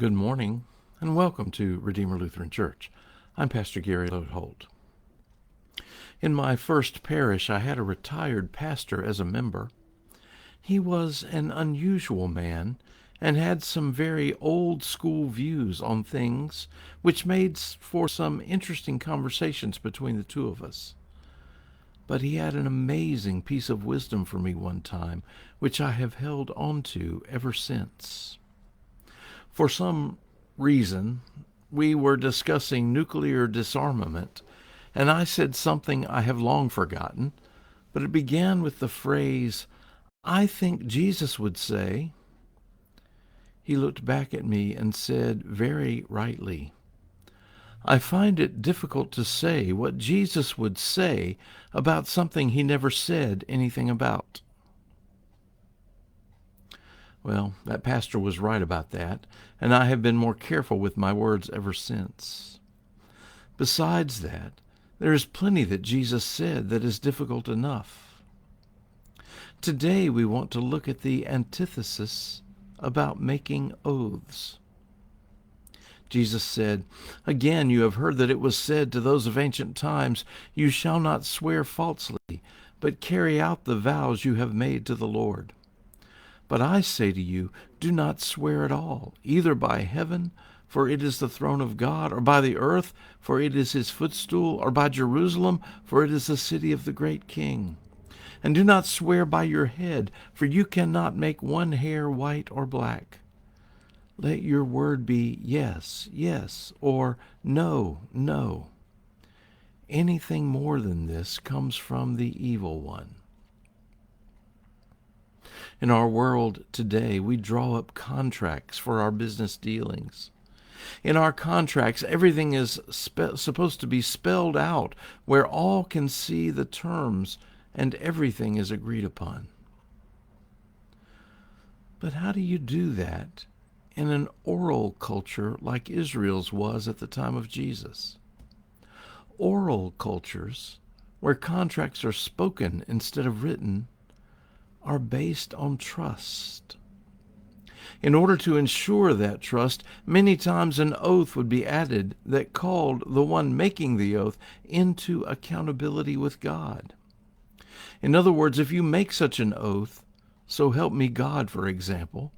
Good morning, and welcome to Redeemer Lutheran Church. I'm Pastor Gary Lodeholt. In my first parish, I had a retired pastor as a member. He was an unusual man and had some very old-school views on things, which made for some interesting conversations between the two of us. But he had an amazing piece of wisdom for me one time, which I have held on to ever since. For some reason, we were discussing nuclear disarmament, and I said something I have long forgotten, but it began with the phrase, "I think Jesus would say." He looked back at me and said very rightly, "I find it difficult to say what Jesus would say about something he never said anything about." Well, that pastor was right about that, and I have been more careful with my words ever since. Besides that, there is plenty that Jesus said that is difficult enough. Today we want to look at the antithesis about making oaths. Jesus said, "Again you have heard that it was said to those of ancient times, 'You shall not swear falsely, but carry out the vows you have made to the Lord.' But I say to you, do not swear at all, either by heaven, for it is the throne of God, or by the earth, for it is his footstool, or by Jerusalem, for it is the city of the great King. And do not swear by your head, for you cannot make one hair white or black. Let your word be yes, yes, or no, no. Anything more than this comes from the evil one." In our world today, we draw up contracts for our business dealings. In our contracts, everything is supposed to be spelled out where all can see the terms and everything is agreed upon. But how do you do that in an oral culture like Israel's was at the time of Jesus? Oral cultures, where contracts are spoken instead of written, are based on trust. In order to ensure that trust, many times an oath would be added that called the one making the oath into accountability with God. In other words, if you make such an oath, "So help me God," for example,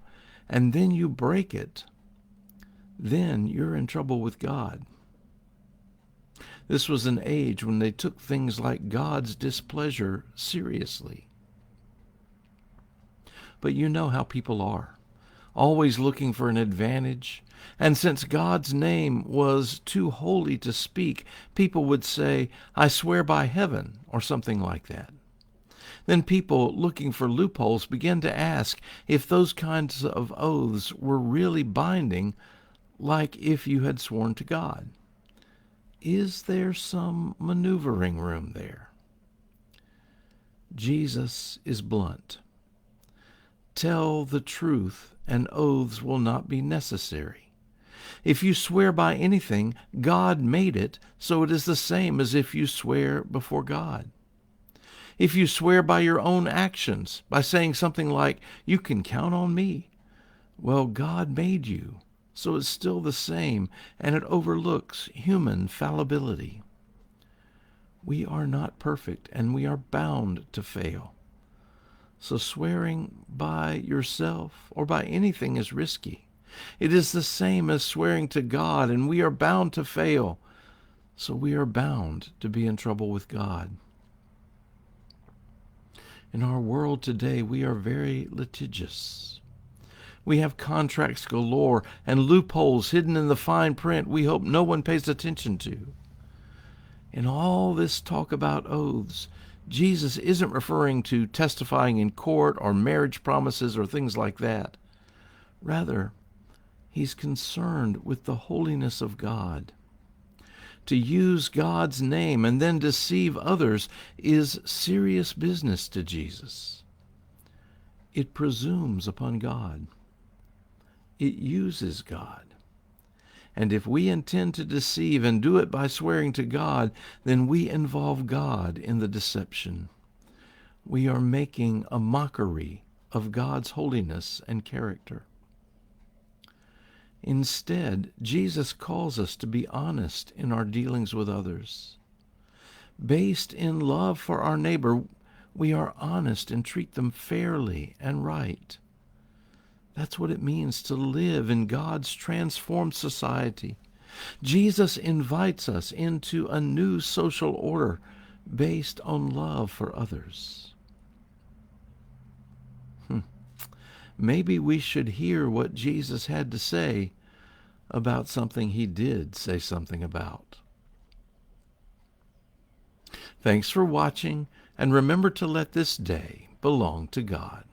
and then you break it, then you're in trouble with God. This was an age when they took things like God's displeasure seriously. But you know how people are, always looking for an advantage. And since God's name was too holy to speak, people would say, "I swear by heaven," or something like that. Then people looking for loopholes began to ask if those kinds of oaths were really binding, like if you had sworn to God. Is there some maneuvering room there? Jesus is blunt. Tell the truth, and oaths will not be necessary. If you swear by anything, God made it, so it is the same as if you swear before God. If you swear by your own actions, by saying something like, "You can count on me," well, God made you, so it's still the same, and it overlooks human fallibility. We are not perfect, and we are bound to fail. So swearing by yourself or by anything is risky. It is the same as swearing to God, and we are bound to fail. So we are bound to be in trouble with God. In our world today, we are very litigious. We have contracts galore and loopholes hidden in the fine print we hope no one pays attention to. In all this talk about oaths, Jesus isn't referring to testifying in court or marriage promises or things like that. Rather, he's concerned with the holiness of God. To use God's name and then deceive others is serious business to Jesus. It presumes upon God. It uses God. And if we intend to deceive and do it by swearing to God, then we involve God in the deception. We are making a mockery of God's holiness and character. Instead, Jesus calls us to be honest in our dealings with others. Based in love for our neighbor, we are honest and treat them fairly and right. That's what it means to live in God's transformed society. Jesus invites us into a new social order based on love for others. Maybe we should hear what Jesus had to say about something he did say something about. Thanks for watching, and remember to let this day belong to God.